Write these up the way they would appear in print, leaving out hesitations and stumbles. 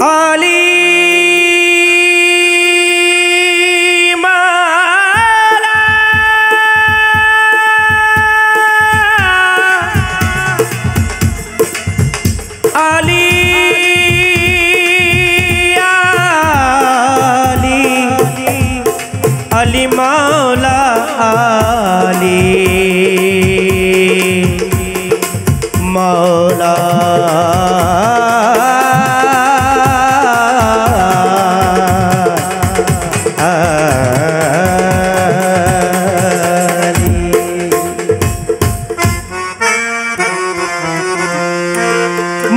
अली अली मौला अली मौला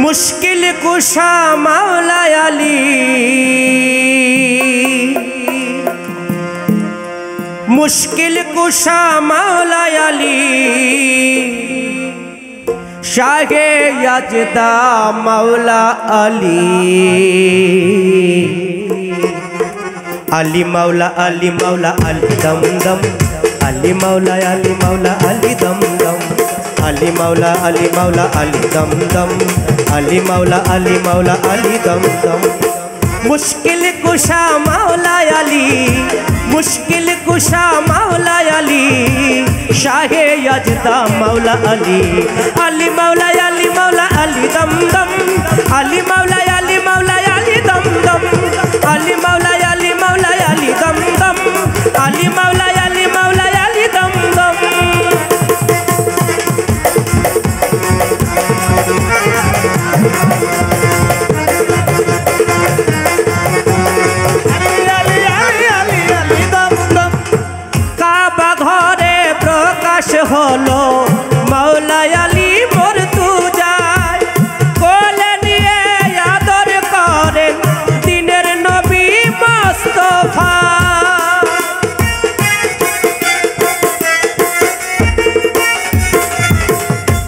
मुश्किल कुशा मौला अली मुश्किल कुशा मौला अली शाहे यजदा मौला अली अली मौला अली मौला अली दम दम अली मौला अली मौला अली दम दम अली मौला अली मौला अली दम दम अली मौला अली मौला अली दम दम मुश्किल कुशा मौला अली मुश्किल कुशा मौला अली शाहे यजदा मौला अली अली मौला अली मौला अली दम दम अली मौला अली मौला अली दम दम अली मौला अली मौला अली दम दम अली मौला अली मौला अली दम दम হলো মৌলা আলী মোর তু যায় কোলে নিয়ে আদর করেন দিনের নবী মুস্তাফা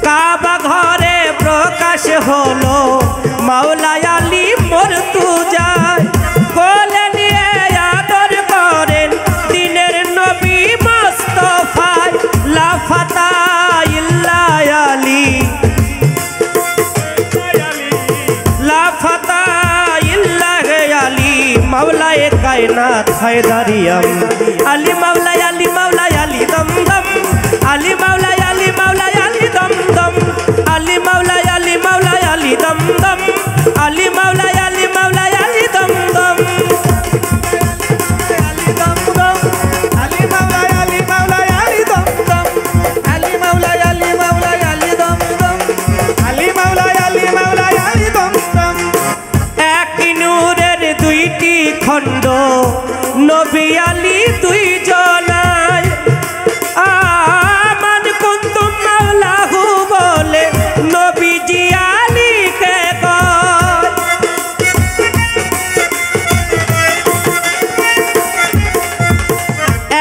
কাবা ঘরে প্রকাশ হলো মৌলা আলী মোর তু যায় কোলে নিয়ে আদর করেন দিনের নবী মুস্তাফা ला फता इल्ला अली ला फता इल्ला अली मौला कायनात हैदरियम अली मौला अली दम दम अली मौला अली दम दम अली मौला अली दम दम अली मौला अली दम दम खंड नबी आली दुई जनाय आमान कुंतुम मौलाहु बोले नबी जी आली के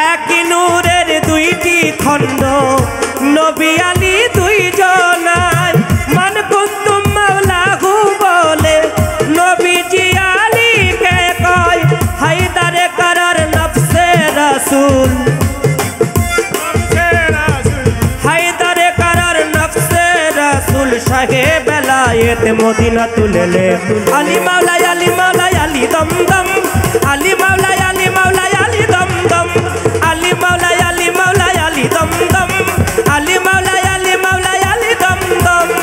एक नूरेर दुईटी खंड नबी आली दुई जनाय मान कुंतुम मौलाहु बोले नबी जी रसूल हैदर करार नफ्से रसूल शाहे बेलायत मदीना तुलेले अली मौला अली दम दम अली मौला अली दम दम अली मौला अली दम दम अली मौला अली दम दम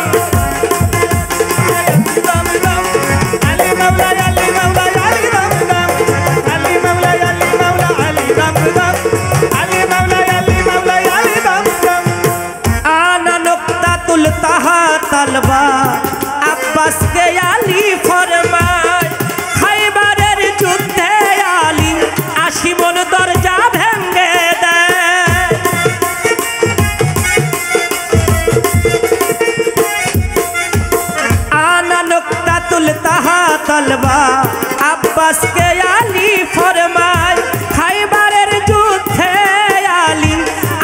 तलबा अब्बास के आली फरमाय खैबरेर युद्धे आली 80 मन दरजा भेंगे देय आना नुक्तातुल तहा तलबा अब्बास के आली फरमाय खैबरेर युद्धे आली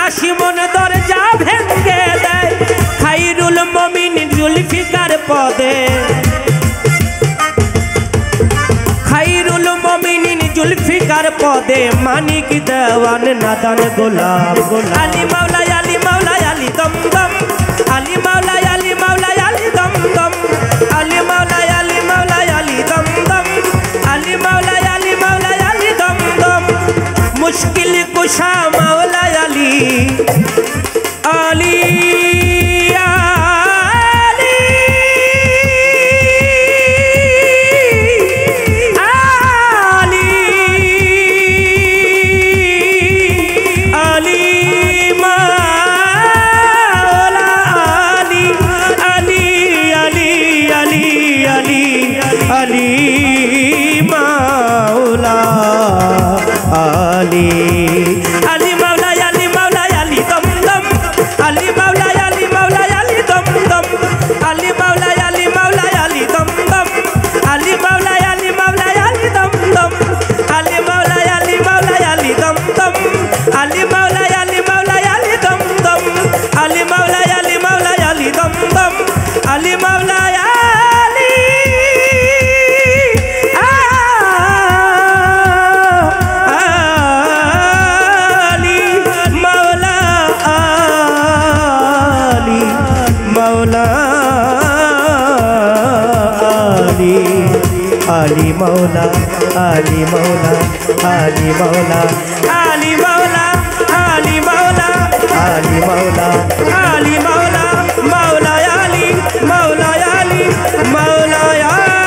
80 मन दरजा भेंगे देय खैरुल मोमिन जुल्फिकार पदे खैरुल मोमिनिन जुल्फिकार पदे मानिक देवान नादान गोलाम अली मौला अली दम दम अली मौला মাওলা আলী আলী মাওলা আলী মাওলা আলী আলী মাওলা আলী মাওলা আলী মাওলা আলী মাওলা আলী মাওলা আলী মাওলা আলী মাওলা মাওলা আলী মাওলা আলী মাওলা আলী।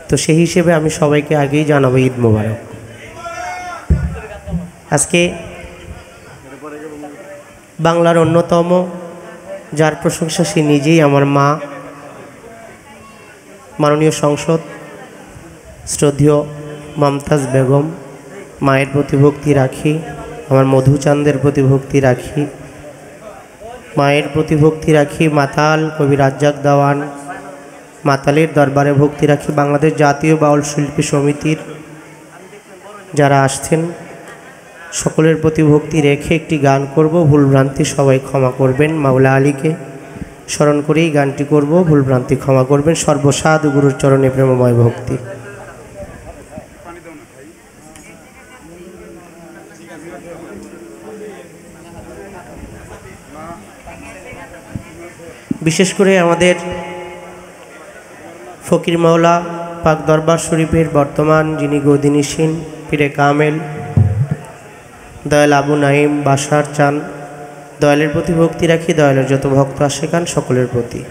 তো সেই হিসেবে আমি সবাইকে আগেই জানাবো ঈদ মোবারক। আজকে বাংলার অন্যতম যার প্রশংসা সে নিজেই আমার মা, মাননীয় সংসদ শ্রদ্ধেয় মমতাজ বেগম, মায়ের প্রতি ভক্তি রাখি, আমার মধুচাঁদের প্রতি ভক্তি রাখি, মায়ের প্রতি ভক্তি রাখি, মাতাল কবি রাজ্জাক দেওয়ান মাতালের দরবারে ভক্তি রাখি, বাংলাদেশ জাতীয় বাউল শিল্পী সমিতির যারা আসছেন সকলের প্রতি ভক্তি রেখে একটি গান করব। ভুলভ্রান্তি সবাই ক্ষমা করবেন, মাওলা আলীকে স্মরণ করেই গানটি করব। ভুলভ্রান্তি ক্ষমা করবেন। সর্বসাধু গুরুর চরণে প্রেমময় ভক্তি। বিশেষ করে আমাদের ফকির মাওলা পাক দরবার শরীফের বর্তমান যিনি গদিনীসীন পীরে কামেল দয়াল আবু নাইম বাসার চান, দয়ালের প্রতি ভক্তি রাখি, দয়ালের যত ভক্ত আশেকান সকলের প্রতি।